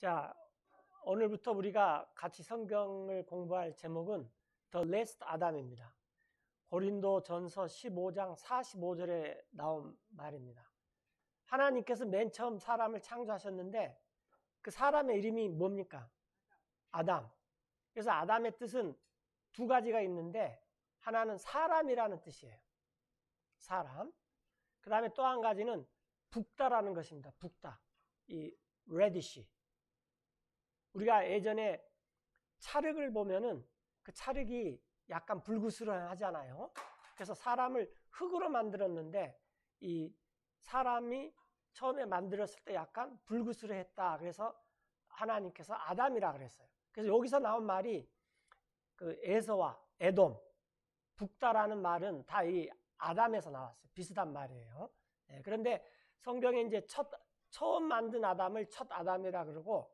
자, 오늘부터 우리가 같이 성경을 공부할 제목은 The Last Adam입니다. 고린도전서 15장 45절에 나온 말입니다. 하나님께서 맨 처음 사람을 창조하셨는데 그 사람의 이름이 뭡니까? 아담. 그래서 아담의 뜻은 두 가지가 있는데 하나는 사람이라는 뜻이에요. 사람. 그 다음에 또 한 가지는 붓다라는 것입니다. 붓다. 이 radish. 우리가 예전에 찰흙을 보면은 그 찰흙이 약간 불그스름하잖아요. 그래서 사람을 흙으로 만들었는데 이 사람이 처음에 만들었을 때 약간 불그스름했다. 그래서 하나님께서 아담이라 그랬어요. 그래서 여기서 나온 말이 그 에서와 에돔, 북다라는 말은 다 이 아담에서 나왔어요. 비슷한 말이에요. 그런데 성경에 이제 처음 만든 아담을 첫 아담이라 그러고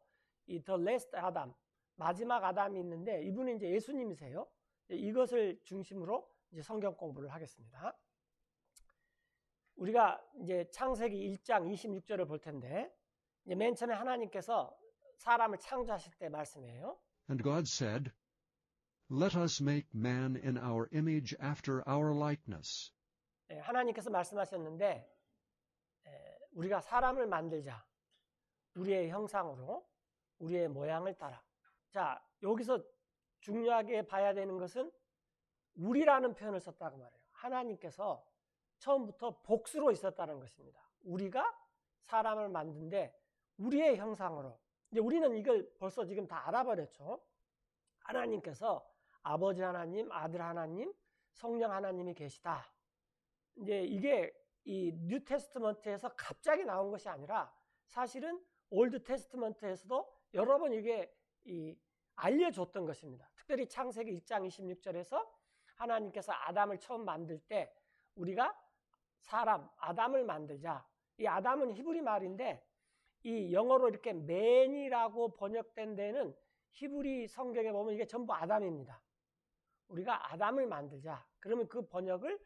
이 The Last Adam, 마지막 아담이 있는데 이분은 이제 예수님이세요. 이것을 중심으로 이제 성경 공부를 하겠습니다. 우리가 이제 창세기 1장 26절을 볼 텐데 이제 맨 처음에 하나님께서 사람을 창조하실 때 말씀이에요. And God said, Let us make man in our image after our likeness. 하나님께서 말씀하셨는데 우리가 사람을 만들자. 우리의 형상으로 우리의 모양을 따라. 자, 여기서 중요하게 봐야 되는 것은 우리라는 표현을 썼다고 말해요. 하나님께서 처음부터 복수로 있었다는 것입니다. 우리가 사람을 만든데 우리의 형상으로. 이제 우리는 이걸 벌써 지금 다 알아버렸죠. 하나님께서 아버지 하나님, 아들 하나님, 성령 하나님이 계시다. 이제 이게 이 뉴 테스트먼트에서 갑자기 나온 것이 아니라 사실은 올드 테스트먼트에서도 여러 번 이게 알려줬던 것입니다. 특별히 창세기 1장 26절에서 하나님께서 아담을 처음 만들 때 우리가 사람, 아담을 만들자. 이 아담은 히브리 말인데 이 영어로 이렇게 man이라고 번역된 데는 히브리 성경에 보면 이게 전부 아담입니다. 우리가 아담을 만들자. 그러면 그 번역을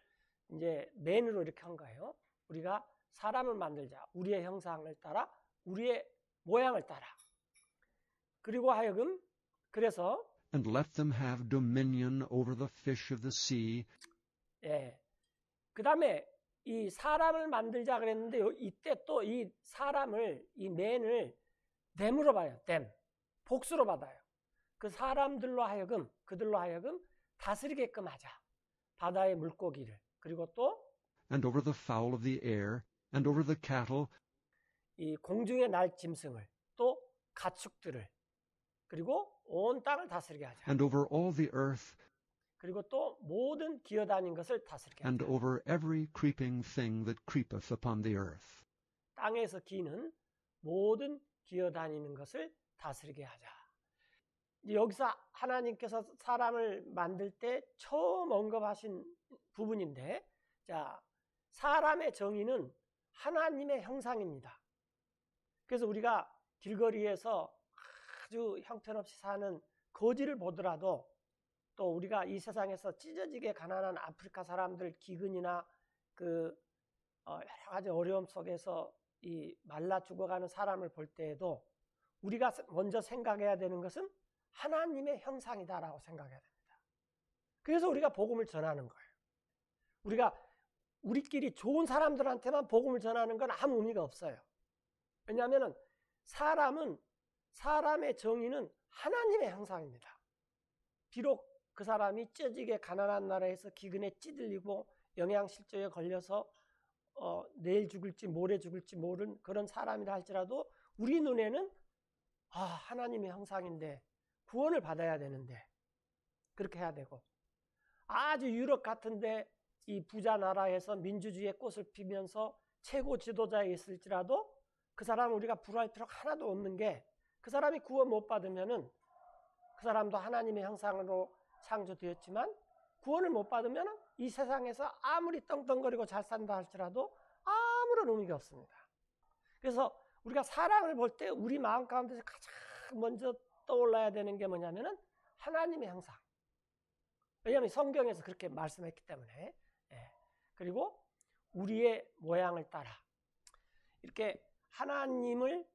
이제 man으로 이렇게 한 거예요. 우리가 사람을 만들자. 우리의 형상을 따라, 우리의 모양을 따라. 그리고 하여금 그래서 And let them have dominion over the fish of the sea. 그 다음에 이 사람을 만들자 그랬는데 이때 또 이 사람을 이 맨을 them으로 봐요. them. 복수로 받아요. 그 사람들로 하여금 그들로 하여금 다스리게끔 하자. 바다의 물고기를 그리고 또 And over the fowl of the air and over the cattle. 이 공중에 날 짐승을 또 가축들을 그리고 온 땅을 다스리게 하자. And over all the earth. 그리고 또 모든 기어다니는 것을 다스리게 하자. And over every creeping thing that creepeth upon the earth. 땅에서 기는 모든 기어다니는 것을 다스리게 하자. 여기서 하나님께서 사람을 만들 때 처음 언급하신 부분인데, 자, 사람의 정의는 하나님의 형상입니다. 그래서 우리가 길거리에서 아주 형편없이 사는 거지를 보더라도 또 우리가 이 세상에서 찢어지게 가난한 아프리카 사람들 기근이나 그 여러 가지 어려움 속에서 이 말라 죽어가는 사람을 볼 때에도 우리가 먼저 생각해야 되는 것은 하나님의 형상이다라고 생각해야 됩니다. 그래서 우리가 복음을 전하는 거예요. 우리가 우리끼리 좋은 사람들한테만 복음을 전하는 건 아무 의미가 없어요. 왜냐하면 사람의 정의는 하나님의 형상입니다. 비록 그 사람이 찢어지게 가난한 나라에서 기근에 찌들리고 영양실조에 걸려서 내일 죽을지 모레 죽을지 모르는 그런 사람이라 할지라도 우리 눈에는 하나님의 형상인데 구원을 받아야 되는데 그렇게 해야 되고, 아주 유럽 같은데 이 부자 나라에서 민주주의의 꽃을 피면서 최고 지도자에 있을지라도 그 사람은 우리가 불화할 필요가 하나도 없는 게 그 사람이 구원 못 받으면은 그 사람도 하나님의 형상으로 창조되었지만 구원을 못 받으면 이 세상에서 아무리 떵떵거리고 잘 산다 할지라도 아무런 의미가 없습니다. 그래서 우리가 사람을 볼 때 우리 마음 가운데서 가장 먼저 떠올라야 되는 게 뭐냐면은 하나님의 형상. 왜냐하면 성경에서 그렇게 말씀했기 때문에. 그리고 우리의 모양을 따라. 이렇게 하나님을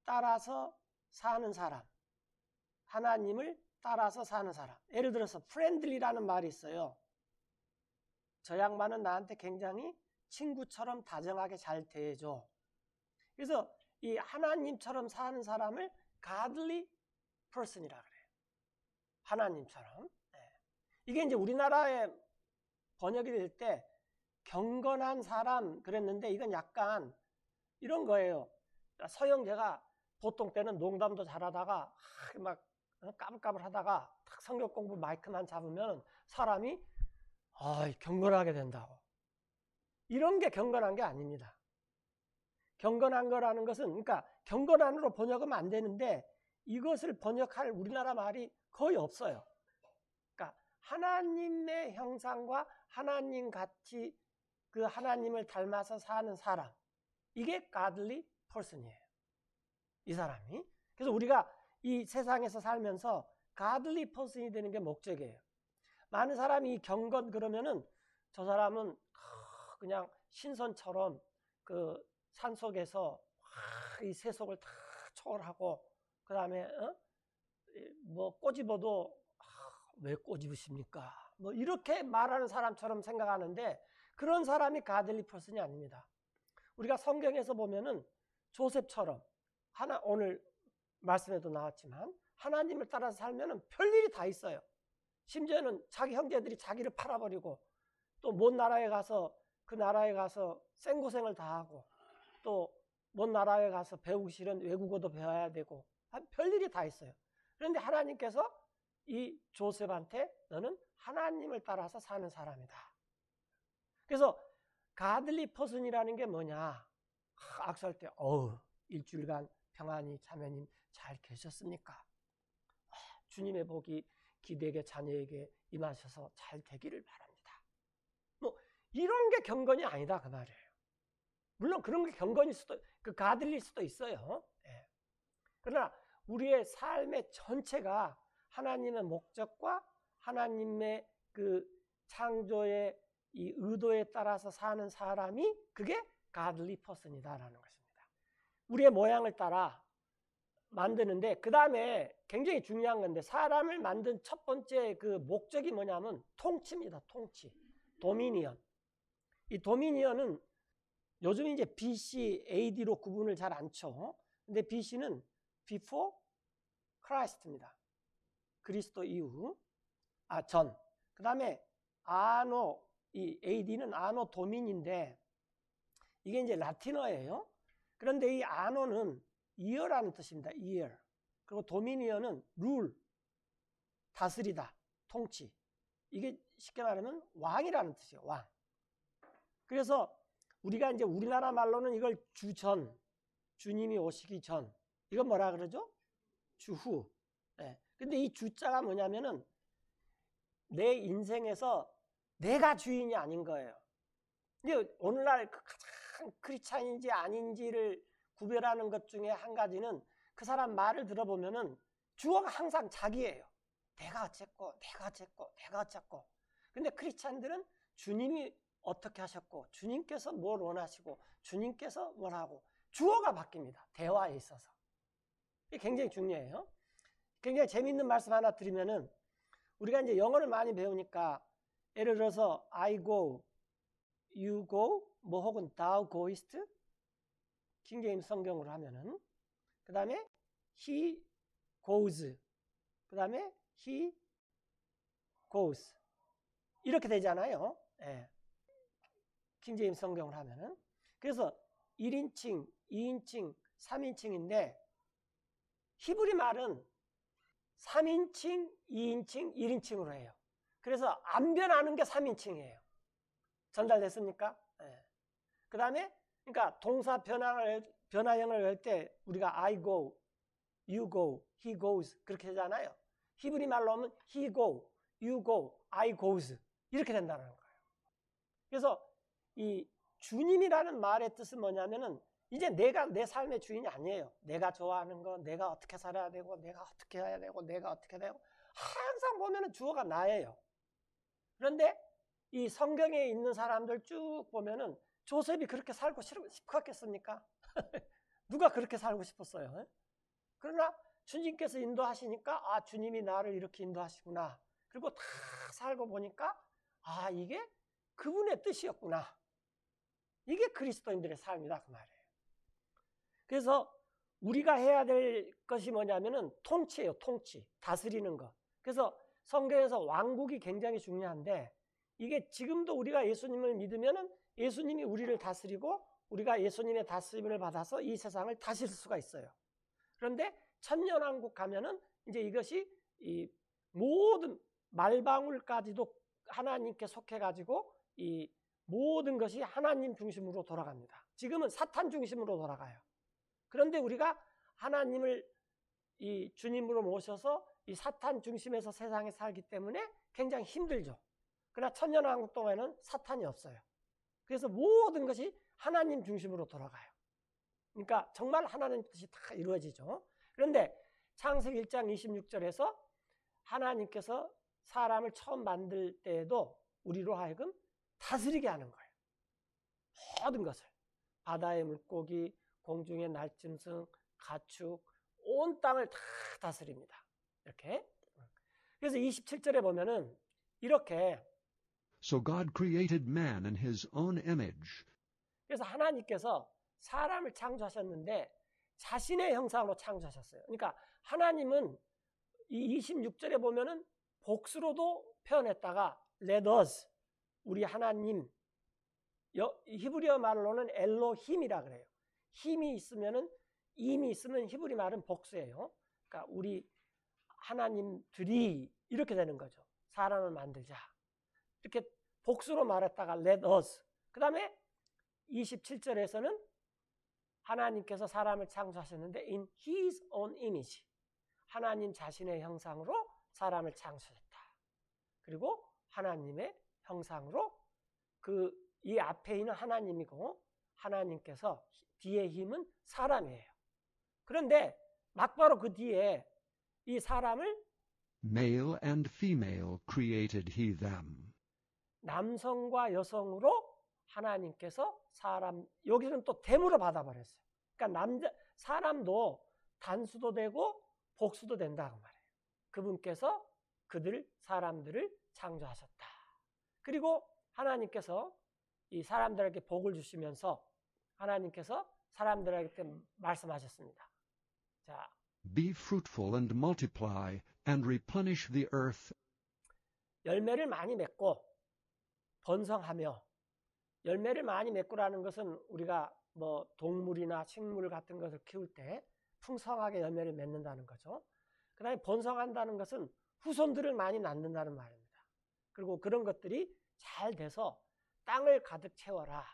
따라서 사는 사람, 하나님을 따라서 사는 사람. 예를 들어서 friendly라는 말이 있어요. 저 양반은 나한테 굉장히 친구처럼 다정하게 잘 대해줘. 그래서 이 하나님처럼 사는 사람을 godly person이라 그래요. 하나님처럼. 이게 이제 우리나라에 번역이 될 때 경건한 사람 그랬는데 이건 약간 이런 거예요. 서영재가 보통 때는 농담도 잘하다가 막 까불까불 하다가 딱 성경 공부 마이크만 잡으면 사람이 경건하게 된다고. 이런 게 경건한 게 아닙니다. 경건한 거라는 것은 그러니까 경건한으로 번역하면 안 되는데 이것을 번역할 우리나라 말이 거의 없어요. 그러니까 하나님의 형상과 하나님 같이 그 하나님을 닮아서 사는 사람. 이게 godly person이에요. 이 사람이. 그래서 우리가 이 세상에서 살면서 godly person이 되는 게 목적이에요. 많은 사람이 경건 그러면은 저 사람은 그냥 신선처럼 그 산속에서 이 세속을 다 초월하고 그 다음에 뭐 꼬집어도 왜 꼬집으십니까? 뭐 이렇게 말하는 사람처럼 생각하는데 그런 사람이 godly person이 아닙니다. 우리가 성경에서 보면은 조셉처럼 오늘 말씀에도 나왔지만 하나님을 따라서 살면은 별일이 다 있어요. 심지어는 자기 형제들이 자기를 팔아버리고 또 먼 나라에 가서 그 나라에 가서 생고생을 다 하고 또 먼 나라에 가서 배우기 싫은 외국어도 배워야 되고 별일이 다 있어요. 그런데 하나님께서 이 조셉한테 너는 하나님을 따라서 사는 사람이다. 그래서 godly person이라는 게 뭐냐? 악수할 때 일주일간 평안히 자매님 잘 계셨습니까? 주님의 복이 기대에게 자녀에게 임하셔서 잘 되기를 바랍니다. 뭐 이런 게 경건이 아니다 그 말이에요. 물론 그런 게 경건일 수도 그 godly일 수도 있어요. 그러나 우리의 삶의 전체가 하나님의 목적과 하나님의 그 창조의 이 의도에 따라서 사는 사람이 그게 godly person이다라는 것입니다. 우리의 모양을 따라 만드는데 그 다음에 굉장히 중요한 건데 사람을 만든 첫 번째 그 목적이 뭐냐면 통치입니다. 통치. 도미니언. 이 도미니언은 요즘 이제 BC, AD로 구분을 잘 안 쳐. 근데 BC는 before Christ입니다. 그리스도 이후. 전. 그 다음에 아노, 이 AD는 아노 도민인데 이게 이제 라틴어예요. 그런데 이 아노는 year라는 뜻입니다. year. 그리고 도미니언은 rule, 다스리다, 통치. 이게 쉽게 말하면 왕이라는 뜻이에요. 왕. 그래서 우리가 이제 우리나라 말로는 이걸 주전, 주님이 오시기 전. 이건 뭐라 그러죠? 주후. 근데 이 주자가 뭐냐면은 내 인생에서 내가 주인이 아닌 거예요. 근데 오늘날 가장 크리스찬인지 아닌지를 구별하는 것 중에 한 가지는 그 사람 말을 들어보면은 주어가 항상 자기예요. 내가 어쨌고, 내가 어쨌고, 내가 어쨌고. 근데 크리스찬들은 주님이 어떻게 하셨고, 주님께서 뭘 원하시고, 주님께서 뭘 하고, 주어가 바뀝니다. 대화에 있어서. 이게 굉장히 중요해요. 굉장히 재미있는 말씀 하나 드리면은 우리가 이제 영어를 많이 배우니까 예를 들어서 I go, you go, 뭐 혹은 thou goest 킹제임스 성경으로 하면은 그 다음에 he goes 그 다음에 he goes 이렇게 되잖아요. 킹제임스 성경을 하면은 그래서 1인칭, 2인칭, 3인칭인데 히브리 말은 3인칭, 2인칭, 1인칭으로 해요. 그래서 안 변하는 게 3인칭이에요. 전달됐습니까? 그 다음에 그러니까 동사 변화형을 할 때 우리가 I go, you go, he goes 그렇게 되잖아요. 히브리 말로 하면 he go, you go, I goes 이렇게 된다는 거예요. 그래서 이 주님이라는 말의 뜻은 뭐냐면은 이제 내가 내 삶의 주인이 아니에요. 내가 좋아하는 거, 내가 어떻게 살아야 되고, 내가 어떻게 해야 되고, 내가 어떻게 되고 항상 보면은 주어가 나예요. 그런데 이 성경에 있는 사람들 쭉 보면은 조셉이 그렇게 살고 싶었겠습니까? 누가 그렇게 살고 싶었어요? 그러나 주님께서 인도하시니까 아, 주님이 나를 이렇게 인도하시구나. 그리고 다 살고 보니까 아, 이게 그분의 뜻이었구나. 이게 그리스도인들의 삶이다 그 말이에요. 그래서 우리가 해야 될 것이 뭐냐면은 통치예요. 통치. 다스리는 것. 그래서 성경에서 왕국이 굉장히 중요한데 이게 지금도 우리가 예수님을 믿으면은 예수님이 우리를 다스리고 우리가 예수님의 다스림을 받아서 이 세상을 다스릴 수가 있어요. 그런데 천년왕국 가면은 이제 이것이 이 모든 말방울까지도 하나님께 속해가지고 이 모든 것이 하나님 중심으로 돌아갑니다. 지금은 사탄 중심으로 돌아가요. 그런데 우리가 하나님을 이 주님으로 모셔서 이 사탄 중심에서 세상에 살기 때문에 굉장히 힘들죠. 그러나 천년왕국 동안에는 사탄이 없어요. 그래서 모든 것이 하나님 중심으로 돌아가요. 그러니까 정말 하나님 뜻이 다 이루어지죠. 그런데 창세기 1장 26절에서 하나님께서 사람을 처음 만들 때에도 우리로 하여금 다스리게 하는 거예요. 모든 것을. 바다의 물고기, 공중의 날짐승, 가축, 온 땅을 다 다스립니다. 이렇게. 그래서 27절에 보면은 이렇게 So God created man in his own image. 그래서 하나님께서 사람을 창조하셨는데 자신의 형상으로 창조하셨어요. 그러니까 하나님은 이 26절에 보면은 복수로도 표현했다가 let us, 우리 하나님, 히브리어 말로는 엘로힘이라 그래요. 힘이 있으면은 임이 있으면 히브리 말은 복수예요. 그러니까 우리 하나님들이 이렇게 되는 거죠. 사람을 만들자. 이렇게 복수로 말했다가 let us. 그 다음에 27절에서는 하나님께서 사람을 창조하셨는데 in his own image. 하나님 자신의 형상으로 사람을 창조했다. 그리고 하나님의 형상으로 이 앞에 있는 하나님이고 하나님께서 뒤에 힘은 사람이에요. 그런데 막바로 그 뒤에 이 사람을 Male and female created he them. 남성과 여성으로 하나님께서 사람, 여기서는 또 됨으로 받아버렸어요. 그러니까 사람도 단수도 되고 복수도 된다고 말해요. 그분께서 사람들을 창조하셨다. 그리고 하나님께서 이 사람들에게 복을 주시면서 하나님께서 사람들에게 말씀하셨습니다. 자, Be fruitful and multiply and replenish the earth. 열매를 많이 맺고 번성하며, 열매를 많이 맺고라는 것은 우리가 뭐 동물이나 식물 같은 것을 키울 때 풍성하게 열매를 맺는다는 거죠. 그 다음에 번성한다는 것은 후손들을 많이 낳는다는 말입니다. 그리고 그런 것들이 잘 돼서 땅을 가득 채워라.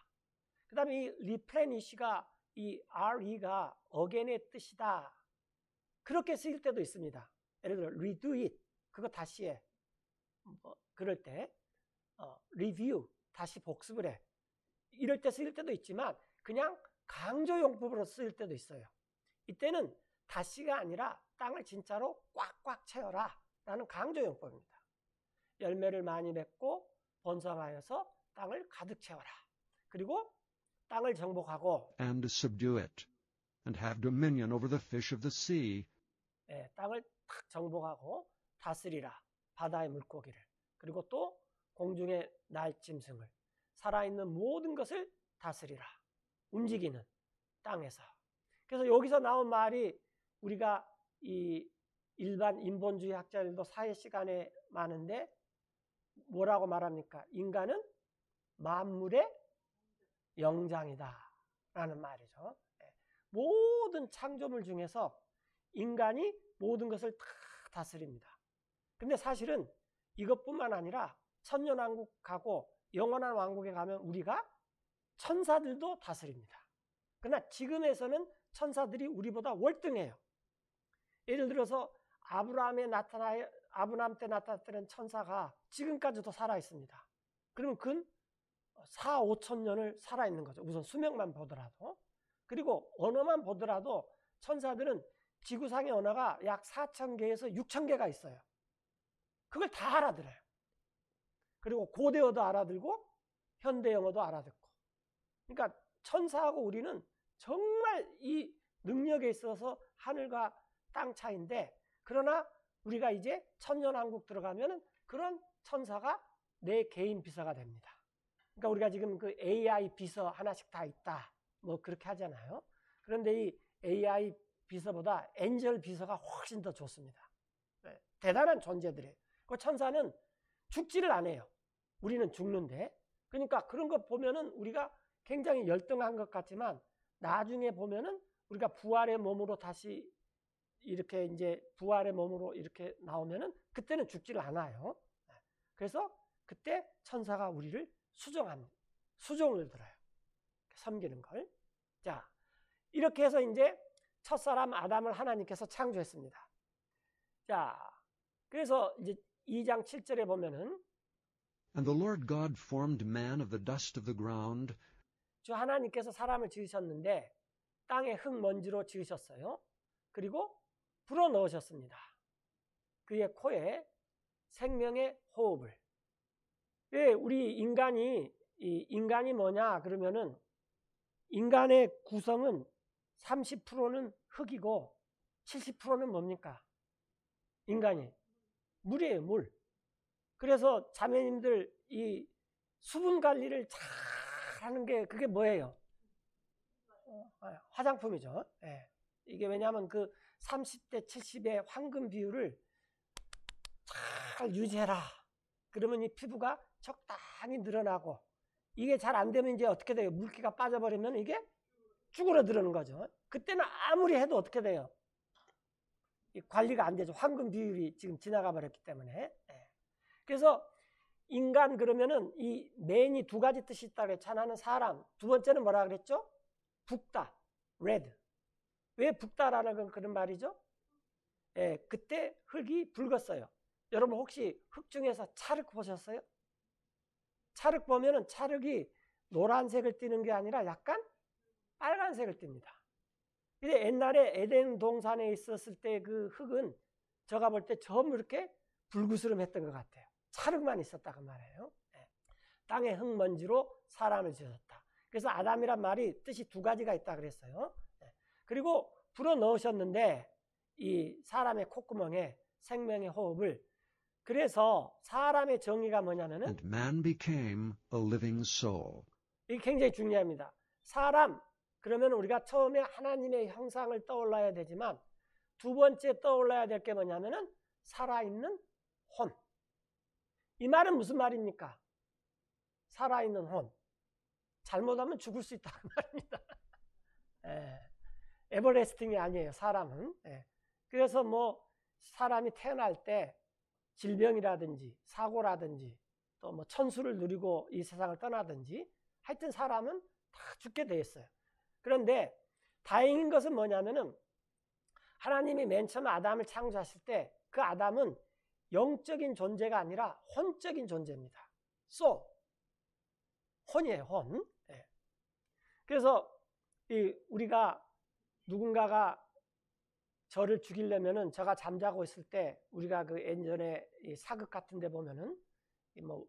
그 다음에 이 replenish가 이 RE가 again의 뜻이다. 그렇게 쓰일 때도 있습니다. 예를 들어 redo it, 그거 다시 해. 그럴 때 review, 다시 복습을 해. 이럴 때 쓰일 때도 있지만 그냥 강조용법으로 쓰일 때도 있어요. 이때는 다시가 아니라 땅을 진짜로 꽉꽉 채워라 라는 강조용법입니다. 열매를 많이 맺고 번성하여서 땅을 가득 채워라. 그리고 땅을 정복하고 And subdue it, and have dominion over the fish of the sea. 땅을 탁 정복하고 다스리라. 바다의 물고기를. 그리고 또 공중의 날짐승을. 살아있는 모든 것을 다스리라. 움직이는 땅에서. 그래서 여기서 나온 말이 우리가 이 일반 인본주의 학자들도 사회 시간에 많은데 뭐라고 말합니까? 인간은 만물의 영장이다 라는 말이죠. 모든 창조물 중에서 인간이 모든 것을 다 다스립니다. 근데 사실은 이것뿐만 아니라 천년왕국 가고 영원한 왕국에 가면 우리가 천사들도 다스립니다. 그러나 지금에서는 천사들이 우리보다 월등해요. 예를 들어서 아브라함 때 나타났던 천사가 지금까지도 살아있습니다. 그러면 그건 4, 5천 년을 살아있는 거죠. 우선 수명만 보더라도. 그리고 언어만 보더라도 천사들은 지구상의 언어가 약 4,000개에서 6,000개가 있어요. 그걸 다 알아들어요. 그리고 고대어도 알아들고 현대 영어도 알아듣고. 그러니까 천사하고 우리는 정말 이 능력에 있어서 하늘과 땅 차이인데, 그러나 우리가 이제 천년왕국 들어가면은 그런 천사가 내 개인 비서가 됩니다. 그러니까 우리가 지금 그 AI 비서 하나씩 다 있다, 뭐 그렇게 하잖아요. 그런데 이 AI 비서보다 엔젤 비서가 훨씬 더 좋습니다. 네, 대단한 존재들이에요. 그 천사는 죽지를 않아요. 우리는 죽는데. 그러니까 그런 거 보면은 우리가 굉장히 열등한 것 같지만, 나중에 보면은 우리가 부활의 몸으로 다시 이렇게 이제 부활의 몸으로 이렇게 나오면은 그때는 죽지를 않아요. 그래서 그때 천사가 우리를 수종을 들어요. 섬기는 걸. 자, 이렇게 해서 이제 첫사람 아담을 하나님께서 창조했습니다. 자, 그래서 이제 2장 7절에 보면은 And the Lord God formed man of the dust of the ground 주 하나님께서 사람을 지으셨는데 땅의 흙먼지로 지으셨어요. 그리고 불어 넣으셨습니다. 그의 코에 생명의 호흡을. 왜 우리 인간이 뭐냐 그러면은, 인간의 구성은 30%는 흙이고 70%는 뭡니까? 인간이 물이에요, 물. 그래서 자매님들 이 수분 관리를 잘 하는 게 그게 뭐예요? 화장품이죠. 네. 이게 왜냐하면 그 30대 70의 황금 비율을 잘 유지해라. 그러면 이 피부가 적당히 늘어나고, 이게 잘 안 되면 이제 어떻게 돼요? 물기가 빠져버리면 이게 쭈그러드는 거죠. 그때는 아무리 해도 어떻게 돼요? 관리가 안 되죠. 황금 비율이 지금 지나가 버렸기 때문에. 그래서 인간 그러면은 이 맨이 두 가지 뜻이 있다고 했죠. 하나는 사람, 두 번째는 뭐라 그랬죠? 붓다, red. 왜 붓다라는 그런 말이죠? 그때 흙이 붉었어요. 여러분 혹시 흙 중에서 찰흙 보셨어요? 찰흙 보면은 찰흙이 노란색을 띠는 게 아니라 약간 빨간색을 띱니다. 근데 옛날에 에덴 동산에 있었을 때 그 흙은 제가 볼 때 전부 이렇게 불구스름했던 것 같아요. 찰흙만 있었다 그 말이에요. 땅의 흙먼지로 사람을 지으셨다. 그래서 아담이란 말이 뜻이 두 가지가 있다 그랬어요. 그리고 불어 넣으셨는데 이 사람의 콧구멍에 생명의 호흡을. 그래서 사람의 정의가 뭐냐면은, and man became a living soul. 이게 굉장히 중요합니다. 사람 그러면 우리가 처음에 하나님의 형상을 떠올라야 되지만, 두 번째 떠올라야 될 게 뭐냐면은 살아있는 혼. 이 말은 무슨 말입니까? 살아있는 혼. 잘못하면 죽을 수 있다 그 말입니다. 에버레스팅이 아니에요, 사람은. 그래서 뭐 사람이 태어날 때 질병이라든지 사고라든지 또 뭐 천수를 누리고 이 세상을 떠나든지 하여튼 사람은 다 죽게 돼 있어요. 그런데 다행인 것은 뭐냐면은, 하나님이 맨 처음 아담을 창조하실 때 그 아담은 영적인 존재가 아니라 혼적인 존재입니다. 혼이에요, 혼. 그래서 우리가 누군가가 저를 죽이려면은, 제가 잠자고 있을 때 우리가 그 예전에 사극 같은 데 보면은 뭐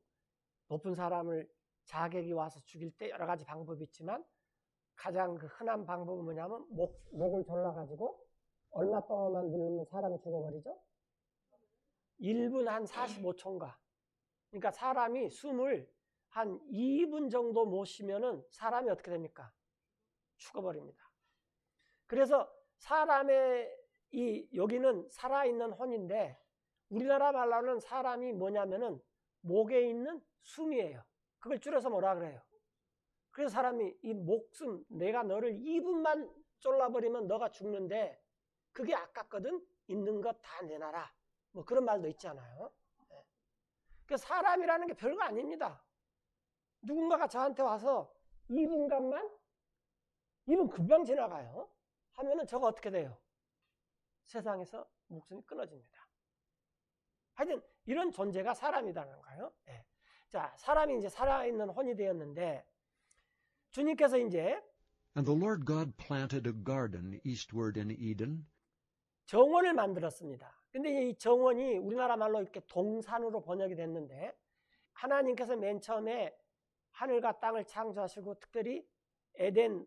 높은 사람을 자객이 와서 죽일 때 여러 가지 방법이 있지만, 가장 그 흔한 방법은 뭐냐면 목을 졸라가지고 얼마 동안만 누르면 사람이 죽어버리죠? 1분 한 45초인가. 그러니까 사람이 숨을 한 2분 정도 못 쉬면은 사람이 어떻게 됩니까? 죽어버립니다. 그래서 사람의 여기는 살아있는 혼인데, 우리나라 말로는 사람이 뭐냐면은 목에 있는 숨이에요. 그걸 줄여서 뭐라 그래요? 그래서 사람이 이 목숨, 내가 너를 2분만 졸라버리면 너가 죽는데 그게 아깝거든? 있는 것 다 내놔라. 뭐 그런 말도 있잖아요. 그 사람이라는 게 별거 아닙니다. 누군가가 저한테 와서 2분간만, 2분 금방 지나가요 하면은 저거 어떻게 돼요? 세상에서 목숨이 끊어집니다. 하여튼 이런 존재가 사람이라는 거예요. 자, 사람이 이제 살아있는 혼이 되었는데, 주님께서 이제 And the Lord God planted a garden eastward in Eden, 정원을 만들었습니다. 근데 이 정원이 우리나라 말로 이렇게 동산으로 번역이 됐는데, 하나님께서 맨 처음에 하늘과 땅을 창조하시고 특별히 에덴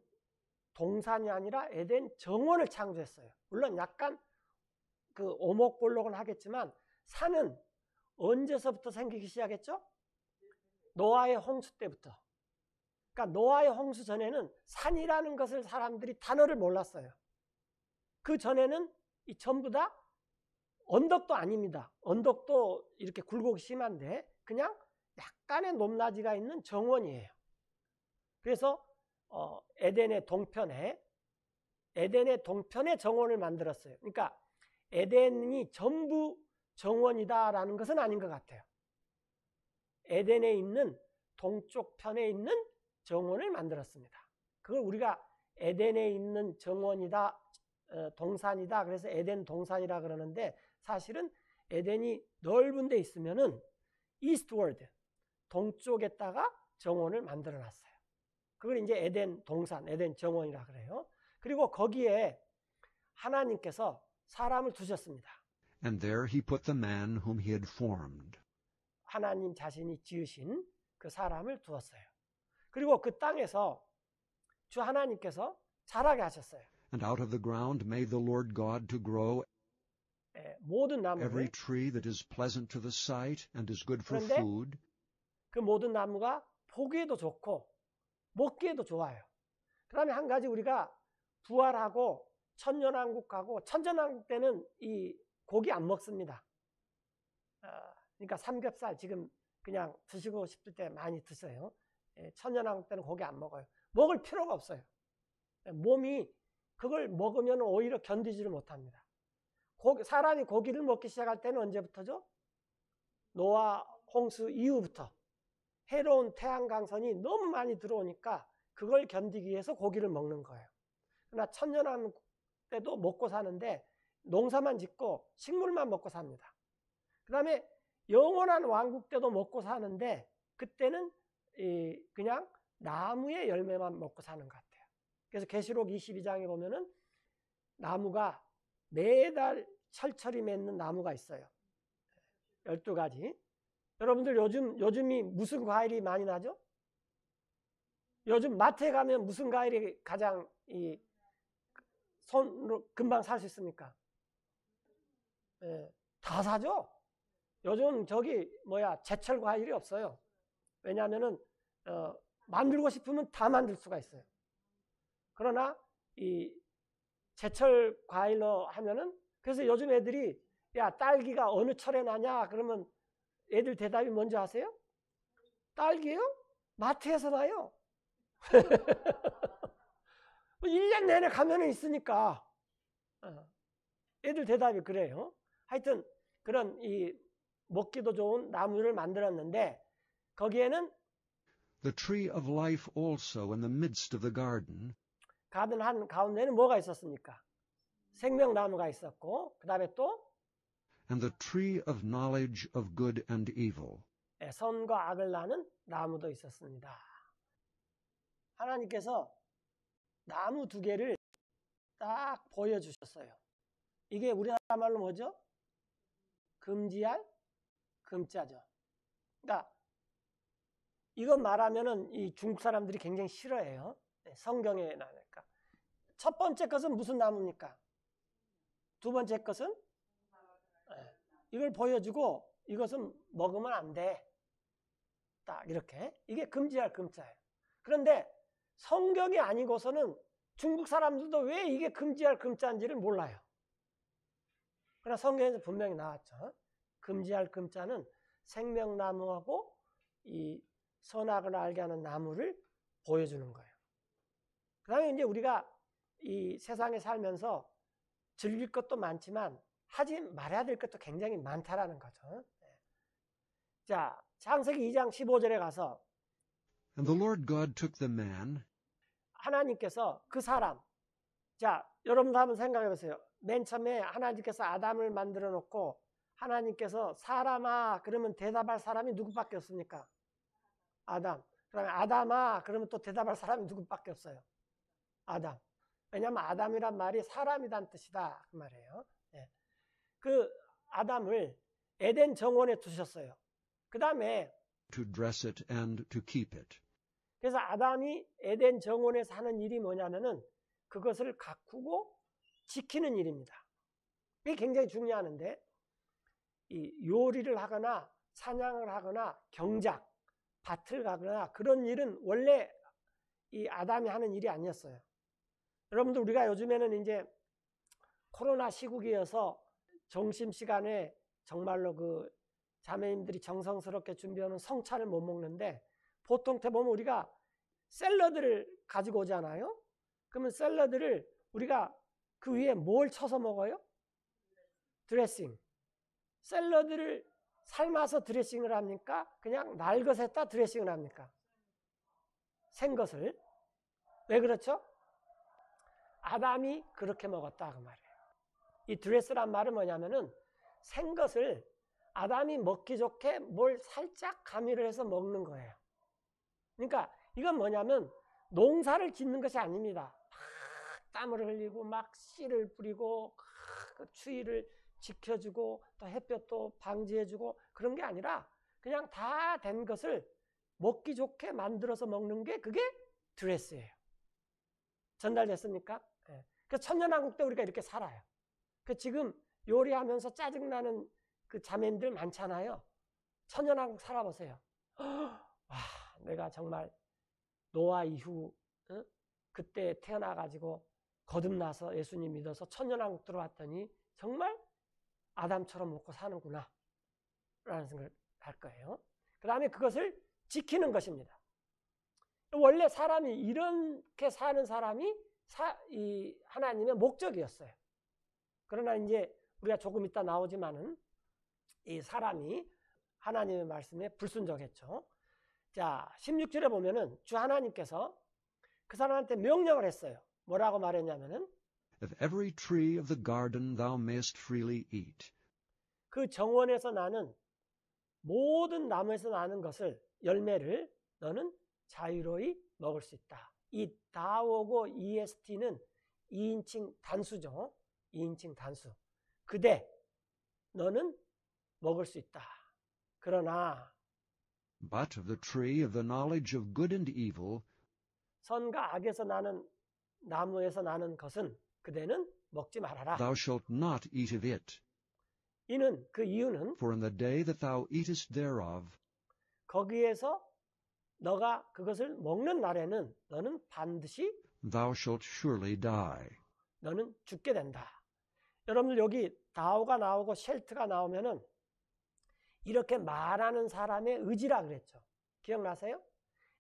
동산이 아니라 에덴 정원을 창조했어요. 물론 약간 그 오목볼록은 하겠지만 산은 언제서부터 생기기 시작했죠? 노아의 홍수 때부터. 그러니까 노아의 홍수 전에는 산이라는 것을 사람들이 단어를 몰랐어요. 그 전에는 이 전부 다 언덕도 아닙니다. 언덕도 이렇게 굴곡이 심한데 그냥 약간의 높낮이가 있는 정원이에요. 그래서 에덴의 동편에 정원을 만들었어요. 그러니까 에덴이 전부 정원이다라는 것은 아닌 것 같아요. 에덴에 있는 동쪽 편에 있는 정원을 만들었습니다. 그걸 우리가 에덴에 있는 정원이다, 동산이다. 그래서 에덴 동산이라 그러는데 사실은 에덴이 넓은 데 있으면은 이스트워드, 동쪽에다가 정원을 만들어 놨어요. 그걸 이제 에덴 동산, 에덴 정원이라 그래요. 그리고 거기에 하나님께서 사람을 두셨습니다. And there he put the man whom he had formed. 하나님 자신이 지으신 그 사람을 두었어요. 그리고 그 땅에서 주 하나님께서 자라게 하셨어요. And out of the ground made the Lord God to grow 모든 나무를, every tree that is pleasant to the sight and is good for 그런데 food. 그 모든 나무가 보기에도 좋고 먹기에도 좋아요. 그 다음에 한 가지 우리가 부활하고 천년왕국하고, 천년왕국 때는 이 고기 안 먹습니다. 그러니까 삼겹살 지금 그냥 드시고 싶을 때 많이 드세요. 천년왕국 때는 고기 안 먹어요. 먹을 필요가 없어요. 몸이 그걸 먹으면 오히려 견디지를 못합니다. 사람이 고기를 먹기 시작할 때는 언제부터죠? 노아 홍수 이후부터. 해로운 태양광선이 너무 많이 들어오니까 그걸 견디기 위해서 고기를 먹는 거예요. 그러나 천년왕국 때도 먹고 사는데 농사만 짓고 식물만 먹고 삽니다. 그 다음에 영원한 왕국 때도 먹고 사는데 그때는 그냥 나무의 열매만 먹고 사는 것 같아요. 그래서 계시록 22장에 보면은 나무가 매달 철철이 맺는 나무가 있어요. 12가지. 여러분들 요즘이 무슨 과일이 많이 나죠? 요즘 마트에 가면 무슨 과일이 가장 손으로 금방 살 수 있습니까? 다 사죠? 요즘 제철 과일이 없어요. 왜냐하면은 만들고 싶으면 다 만들 수가 있어요. 그러나 이 제철 과일로 하면은, 그래서 요즘 애들이 야, 딸기가 어느 철에 나냐 그러면 애들 대답이 뭔지 아세요? 딸기요? 마트에서 나요. 1년 내내 가면은 있으니까. 애들 대답이 그래요. 하여튼 그런 이 먹기도 좋은 나무를 만들었는데 거기에는 The tree of life also in the midst of the garden. 가든 한 가운데는 뭐가 있었습니까? 생명나무가 있었고 그 다음에 또 And the tree of knowledge of good and evil. 선과 악을 나는 나무도 있었습니다. 하나님께서 나무 2개를 딱 보여주셨어요. 이게 우리나라 말로 뭐죠? 금지할 금자죠. 그러니까 이거 말하면은 이 중국 사람들이 굉장히 싫어해요. 성경에 나니까. 첫 번째 것은 무슨 나무입니까? 두 번째 것은 이걸 보여주고 이것은 먹으면 안 돼. 딱 이렇게. 이게 금지할 금자예요. 그런데 성경이 아니고서는 중국 사람들도 왜 이게 금지할 금자인지를 몰라요. 그러나 성경에서 분명히 나왔죠. 금지할 금자는 생명나무하고 이 선악을 알게 하는 나무를 보여주는 거예요. 그 다음에 이제 우리가 이 세상에 살면서 즐길 것도 많지만 하지 말아야 될 것도 굉장히 많다라는 거죠. 자, 창세기 2장 15절에 가서 And the Lord God took the man. 하나님께서 그 사람, 자, 여러분도 한번 생각해 보세요. 맨 처음에 하나님께서 아담을 만들어 놓고 하나님께서 사람아 그러면 대답할 사람이 누구밖에 없습니까? 아담. 그다음에 아담아 그러면 또 대답할 사람이 누구밖에 없어요? 아담. 왜냐하면 아담이란 말이 사람이란 뜻이다 그 말이에요. 네. 그 아담을 에덴 정원에 두셨어요. 그 다음에 To dress it and to keep it. 그래서 아담이 에덴 정원에서 하는 일이 뭐냐면은 그것을 가꾸고 지키는 일입니다. 이게 굉장히 중요하는데 이 요리를 하거나 사냥을 하거나 경작, 밭을 가거나 그런 일은 원래 이 아담이 하는 일이 아니었어요. 여러분들 우리가 요즘에는 이제 코로나 시국이어서 점심시간에 정말로 그 자매님들이 정성스럽게 준비하는 성찬을 못 먹는데 보통 때 보면 우리가 샐러드를 가지고 오잖아요. 그러면 샐러드를 우리가 그 위에 뭘 쳐서 먹어요? 드레싱. 샐러드를 삶아서 드레싱을 합니까? 그냥 날것에다 드레싱을 합니까? 생것을. 왜 그렇죠? 아담이 그렇게 먹었다 그 말이에요. 이 드레스란 말은 뭐냐면은 생것을 아담이 먹기 좋게 뭘 살짝 가미를 해서 먹는 거예요. 그러니까 이건 뭐냐면 농사를 짓는 것이 아닙니다. 막 땀을 흘리고 막 씨를 뿌리고 그 추위를 지켜주고 또 햇볕도 방지해주고 그런 게 아니라 그냥 다 된 것을 먹기 좋게 만들어서 먹는 게 그게 드레스예요. 전달됐습니까? 네. 그래서 천년왕국 때 우리가 이렇게 살아요. 지금 요리하면서 짜증나는 그 자매님들 많잖아요. 천년왕국 살아보세요. 와, 내가 정말 노아 이후 그때 태어나가지고 거듭나서 예수님 믿어서 천년왕국 들어왔더니 정말 아담처럼 먹고 사는구나 라는 생각을 할 거예요. 그 다음에 그것을 지키는 것입니다. 원래 사람이 이렇게 사는 사람이 이 하나님의 목적이었어요. 그러나 이제 우리가 조금 이따 나오지만은 이 사람이 하나님의 말씀에 불순종했죠. 자, 16절에 보면은 주 하나님께서 그 사람한테 명령을 했어요. 뭐라고 말했냐면은 Of every tree of the garden thou mayest freely eat. 그 정원에서 나는 모든 나무에서 나는 것을 열매를 너는 자유로이 먹을 수 있다. 이 다오고 EST는 2인칭 단수죠. 2인칭 단수. 그대 너는 먹을 수 있다. 그러나 But of the tree of the knowledge of good and evil 선과 악에서 나는 나무에서 나는 것은 그대는 먹지 말아라. thou shalt not eat of it. 이는 그 이유는 For in the day that thou eatest thereof 거기에서 너가 그것을 먹는 날에는 너는 반드시 thou shalt surely die. 너는 죽게 된다. 여러분들 여기 다오가 나오고 쉘트가 나오면은 이렇게 말하는 사람의 의지라 그랬죠. 기억나세요?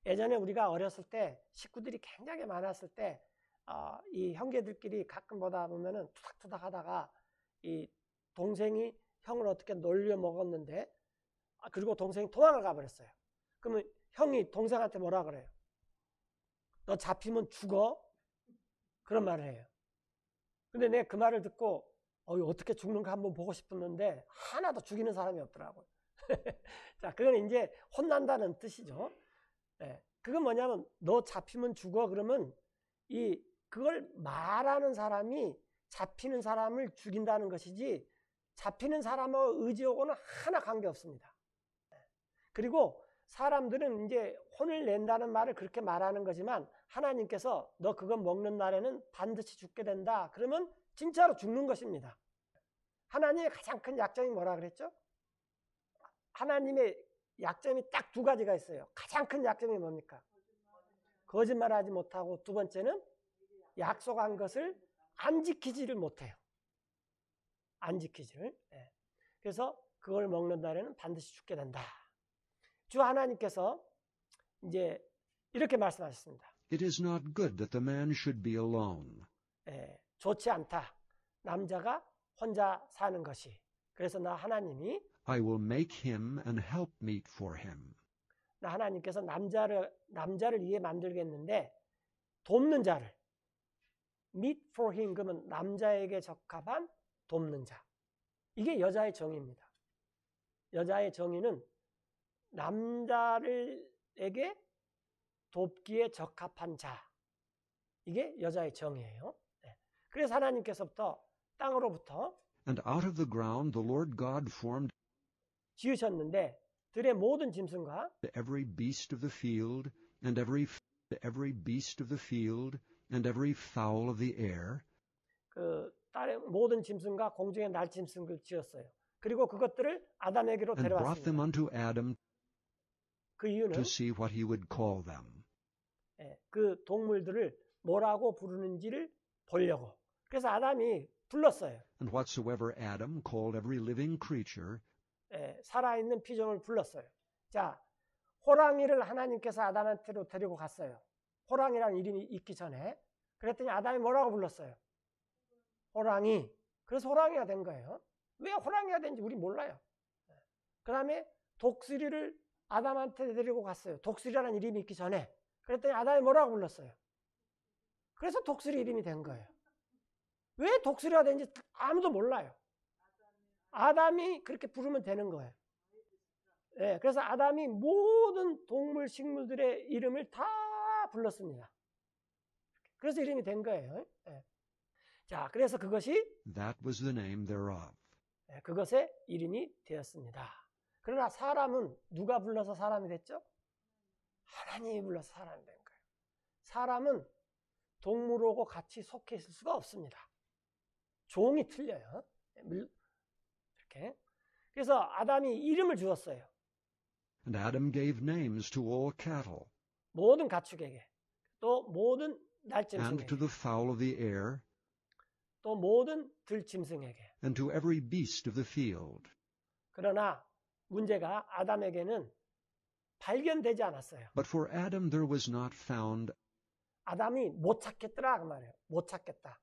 예전에 우리가 어렸을 때 식구들이 굉장히 많았을 때 이 형제들끼리 가끔 보다 보면은 투닥투닥 하다가 이 동생이 형을 어떻게 놀려 먹었는데 그리고 동생이 도망을 가버렸어요. 그러면 형이 동생한테 뭐라 그래요? 너 잡히면 죽어? 그런 말을 해요. 근데 내가 그 말을 듣고 어떻게 죽는가 한번 보고 싶었는데 하나도 죽이는 사람이 없더라고요. 자, 그건 이제 혼난다는 뜻이죠. 네, 그건 뭐냐면 너 잡히면 죽어 그러면 그걸 말하는 사람이 잡히는 사람을 죽인다는 것이지 잡히는 사람의 의지하고는 하나 관계없습니다. 그리고 사람들은 이제 혼을 낸다는 말을 그렇게 말하는 거지만 하나님께서 너 그거 먹는 날에는 반드시 죽게 된다. 그러면 진짜로 죽는 것입니다. 하나님의 가장 큰 약점이 뭐라 그랬죠? 하나님의 약점이 딱 두 가지가 있어요. 가장 큰 약점이 뭡니까? 거짓말하지 못하고 두 번째는 약속한 것을 안 지키지를 못해요. 안 지키지를. 네. 그래서 그걸 먹는 날에는 반드시 죽게 된다. 주 하나님께서 이제 이렇게 말씀하셨습니다. It is not good that the man should be alone. 네, 좋지 않다. 남자가 혼자 사는 것이. 그래서 나 하나님이 I will make him an helpmeet for him. 나 하나님께서 남자를 위해 만들겠는데 돕는 자를 meet for him 그러면 남자에게 적합한 돕는 자. 이게 여자의 정의입니다. 여자의 정의는 남자에게 돕기에 적합한 자. 이게 여자의 정의예요. 네. 그래서 하나님께서부터 땅으로부터 And out of the ground the Lord God formed 지으셨는데 들의 모든 짐승과 every beast of the field and every beast of the field and every fowl of the air. 그 딸의 모든 짐승과 공중의 날짐승을 지었어요. 그리고 그것들을 아담에게로 and brought them 데려왔습니다. unto Adam 그 이유는 to see what he would call them. 그 동물들을 뭐라고 부르는지를 보려고. 그래서 아담이 불렀어요. And whatsoever Adam called every living creature, 살아있는 피조물 불렀어요. 자, 호랑이를 하나님께서 아담한테로 데리고 갔어요. 호랑이라는 이름이 있기 전에. 그랬더니 아담이 뭐라고 불렀어요? 호랑이. 그래서 호랑이가 된 거예요. 왜 호랑이가 된지 우리 몰라요. 그 다음에 독수리를 아담한테 데리고 갔어요. 독수리라는 이름이 있기 전에. 그랬더니 아담이 뭐라고 불렀어요? 그래서 독수리 이름이 된 거예요. 왜 독수리가 된지 아무도 몰라요. 아담이 그렇게 부르면 되는 거예요. 그래서 아담이 모든 동물, 식물들의 이름을 다 불렀습니다. 그래서 이름이 된 거예요. 자, 그래서 그것이 that was the name thereof. 그것의 이름이 되었습니다. 그러나 사람은 누가 불러서 사람이 됐죠? 하나님이 불러서 사람이 된 거예요. 사람은 동물하고 같이 속해 있을 수가 없습니다. 종이 틀려요. 이렇게. 그래서 아담이 이름을 주었어요. And Adam gave names to all cattle, 모든 가축에게, 또 모든 and 날짐승에게, to the fowl of the air, 또 모든 들짐승에게. and to every beast of the field. 그러나 문제가 아담에게는 발견되지 않았어요. But for Adam there was not found 아담이 못 찾겠더라 그 말이에요. 못 찾겠다.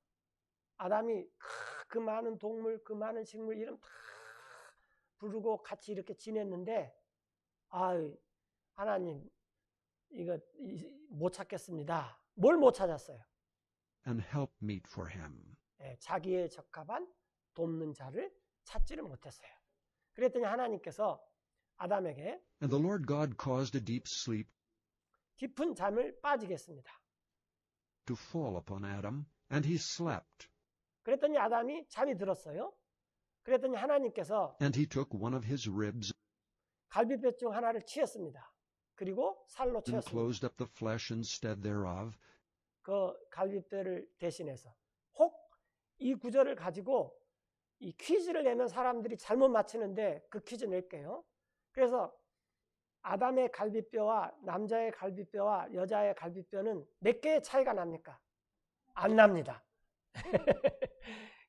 아담이 그 많은 동물, 그 많은 식물 이름 다 부르고 같이 이렇게 지냈는데 하나님 이거 못 찾겠습니다. 뭘 못 찾았어요? an helpmeet for him. 자기에 적합한 돕는 자를 찾지를 못했어요. 그랬더니 하나님께서 아담에게 And the Lord God caused a deep sleep 깊은 잠을 빠지겠습니다. to fall upon Adam, and he slept. 그랬더니 아담이 잠이 들었어요. 그랬더니 하나님께서 And he took one of his ribs 갈비뼈 중 하나를 치었습니다. 그리고 살로 and 채웠습니다. closed up the flesh instead thereof, 그 갈비뼈를 대신해서. 혹 이 구절을 가지고 이 퀴즈를 내면 사람들이 잘못 맞히는데 그 퀴즈 낼게요. 그래서 아담의 갈비뼈와 남자의 갈비뼈와 여자의 갈비뼈는 몇 개의 차이가 납니까? 안 납니다.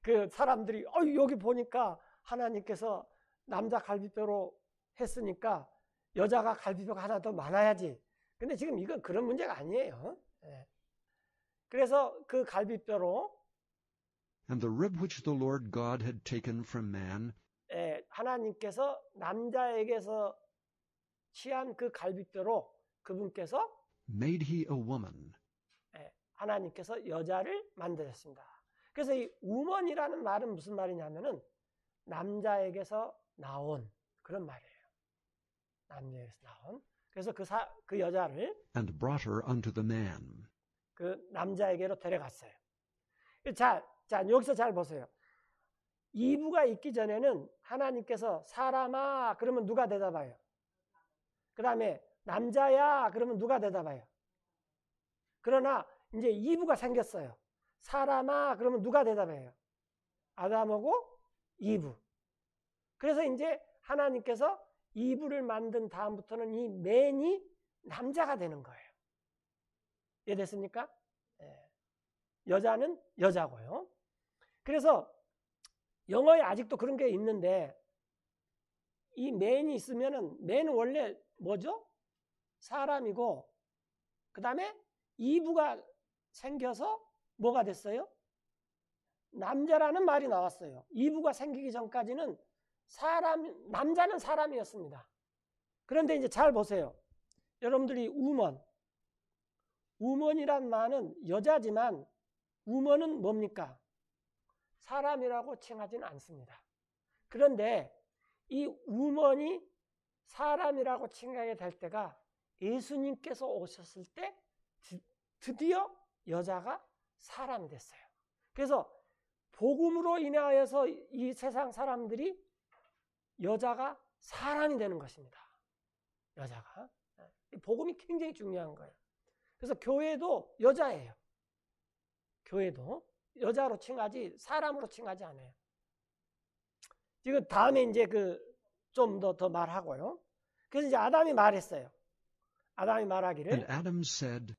그 사람들이 여기 보니까 하나님께서 남자 갈비뼈로 했으니까 여자가 갈비뼈가 하나 더 많아야지. 근데 지금 이건 그런 문제가 아니에요. 그래서 그 갈비뼈로 and the rib which the Lord God had taken from man, 하나님께서 남자에게서 취한 그 갈비뼈로 그분께서 made he a woman. 하나님께서 여자를 만드셨습니다. 그래서 이 우먼이라는 말은 무슨 말이냐면은 남자에게서 나온 그런 말이에요. 남자에게서 나온. 그래서 그 여자를 and brought her unto the man. 그 남자에게로 데려갔어요. 자, 여기서 잘 보세요. 이브가 있기 전에는 하나님께서 사람아 그러면 누가 대답해요? 그 다음에 남자야 그러면 누가 대답해요? 그러나 이제 이브가 생겼어요. 사람아 그러면 누가 대답해요? 아담하고 이브. 그래서 이제 하나님께서 이브를 만든 다음부터는 이 맨이 남자가 되는 거예요. 이해됐습니까? 여자는 여자고요. 그래서 영어에 아직도 그런 게 있는데 이 맨이 있으면은 맨은 원래 뭐죠? 사람이고 그 다음에 이브가 생겨서 뭐가 됐어요? 남자라는 말이 나왔어요. 이브가 생기기 전까지는 남자는 사람이었습니다. 그런데 이제 잘 보세요. 여러분들이 우먼이란 말은 여자지만 우먼은 뭡니까? 사람이라고 칭하지는 않습니다. 그런데 이 우먼이 사람이라고 칭하게 될 때가 예수님께서 오셨을 때 드디어 여자가 사람이 됐어요. 그래서 복음으로 인하여서 이 세상 사람들이 여자가 사람이 되는 것입니다. 여자가. 복음이 굉장히 중요한 거예요. 그래서 교회도 여자예요. 교회도 여자로 칭하지 사람으로 칭하지 않아요. 지금 다음에 이제 좀 더 말하고요. 그래서 이제 아담이 말했어요. 아담이 And 말하기를 Adam said,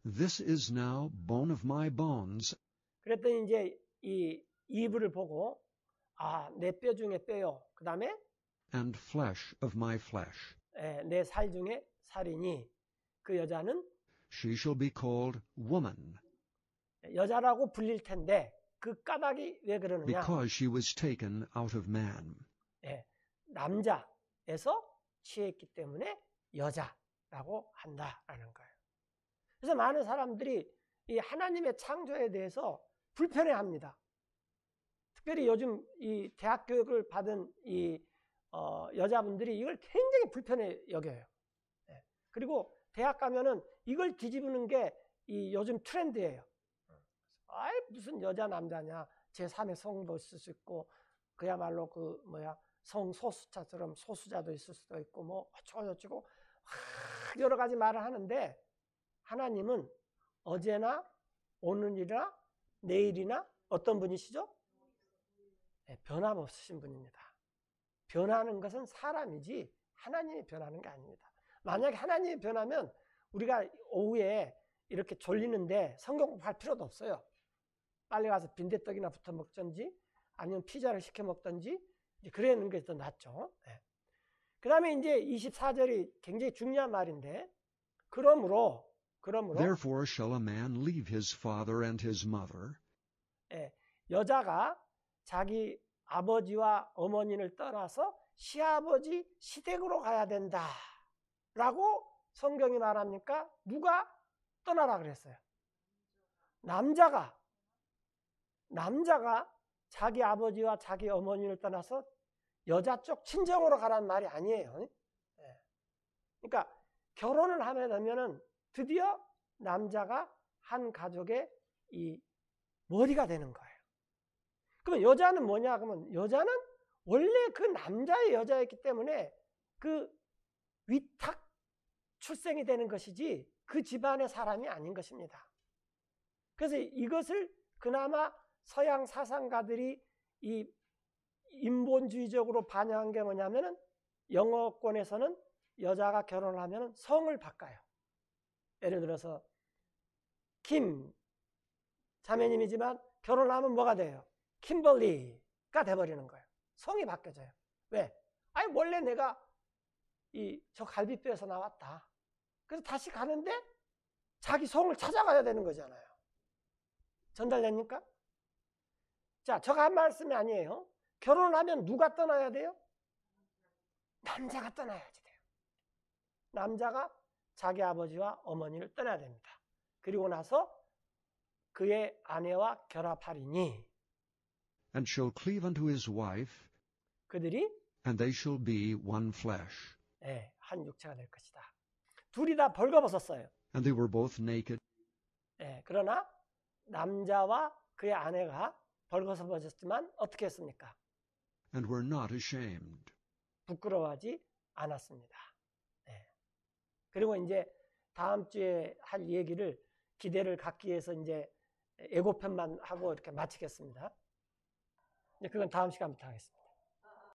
This is now bone of my bones 그랬더니 이제 이 이브를 보고 내 뼈 중에 뼈요. 그 다음에 and flesh of my flesh. 내 살 중에 살이니 그 여자는 She shall be called woman, 여자라고 불릴 텐데 그 까닭이 왜 그러느냐? because she was taken out of man. 남자에서 취했기 때문에 여자라고 한다라는 거예요. 그래서 많은 사람들이 이 하나님의 창조에 대해서 불편해합니다. 특별히 요즘 이 대학 교육을 받은 이 여자분들이 이걸 굉장히 불편해 여겨요. 그리고 대학 가면은 이걸 뒤집는 게 이 요즘 트렌드예요. 무슨 여자 남자냐? 제3의 성도 있을 수 있고 그야말로 성소수자처럼 소수자도 있을 수도 있고 뭐 어쩌고저쩌고 여러 가지 말을 하는데 하나님은 어제나 오늘이나 내일이나 어떤 분이시죠? 변함없으신 분입니다. 변하는 것은 사람이지 하나님이 변하는 게 아닙니다. 만약에 하나님이 변하면 우리가 오후에 이렇게 졸리는데 성경 공부할 필요도 없어요. 빨리 가서 빈대떡이나 부터 먹든지 아니면 피자를 시켜 먹든지 그러는 게 더 낫죠. 그 다음에 이제 24절이 굉장히 중요한 말인데 그러므로 Therefore shall a man leave his father and his mother, 여자가 자기 아버지와 어머니를 떠나서 시아버지 시댁으로 가야 된다 라고 성경이 말합니까? 누가 떠나라 그랬어요? 남자가 자기 아버지와 자기 어머니를 떠나서 여자 쪽 친정으로 가라는 말이 아니에요. 그러니까 결혼을 하게 되면은 드디어 남자가 한 가족의 이 머리가 되는 거예요. 그러면 여자는 뭐냐? 그러면 여자는 원래 그 남자의 여자였기 때문에 그 위탁 출생이 되는 것이지 그 집안의 사람이 아닌 것입니다. 그래서 이것을 그나마 서양 사상가들이 이 인본주의적으로 반영한 게 뭐냐면은 영어권에서는 여자가 결혼을 하면 성을 바꿔요. 예를 들어서 김 자매님이지만 결혼하면 뭐가 돼요? kimberly가 돼버리는 거예요. 성이 바뀌어져요. 왜? 원래 내가 저 갈비뼈에서 나왔다. 그래서 다시 가는데 자기 성을 찾아가야 되는 거잖아요. 전달됩니까? 자, 저가 한 말씀이 아니에요. 결혼을 하면 누가 떠나야 돼요? 남자가 떠나야지 돼요. 남자가 자기 아버지와 어머니를 떠나야 됩니다. 그리고 나서 그의 아내와 결합하리니 and shall cleave unto his wife, 그들이 and they shall be one flesh. 한 육체가 될 것이다. 둘이 다 벌거벗었어요. And they were both naked, 그러나 남자와 그의 아내가 벌거벗었지만 어떻게 했습니까? and were not ashamed. 부끄러워하지 않았습니다. 그리고 이제 다음 주에 할 얘기를 기대를 갖기 위해서 이제 예고편만 하고 이렇게 마치겠습니다. 그건 다음 시간부터 하겠습니다.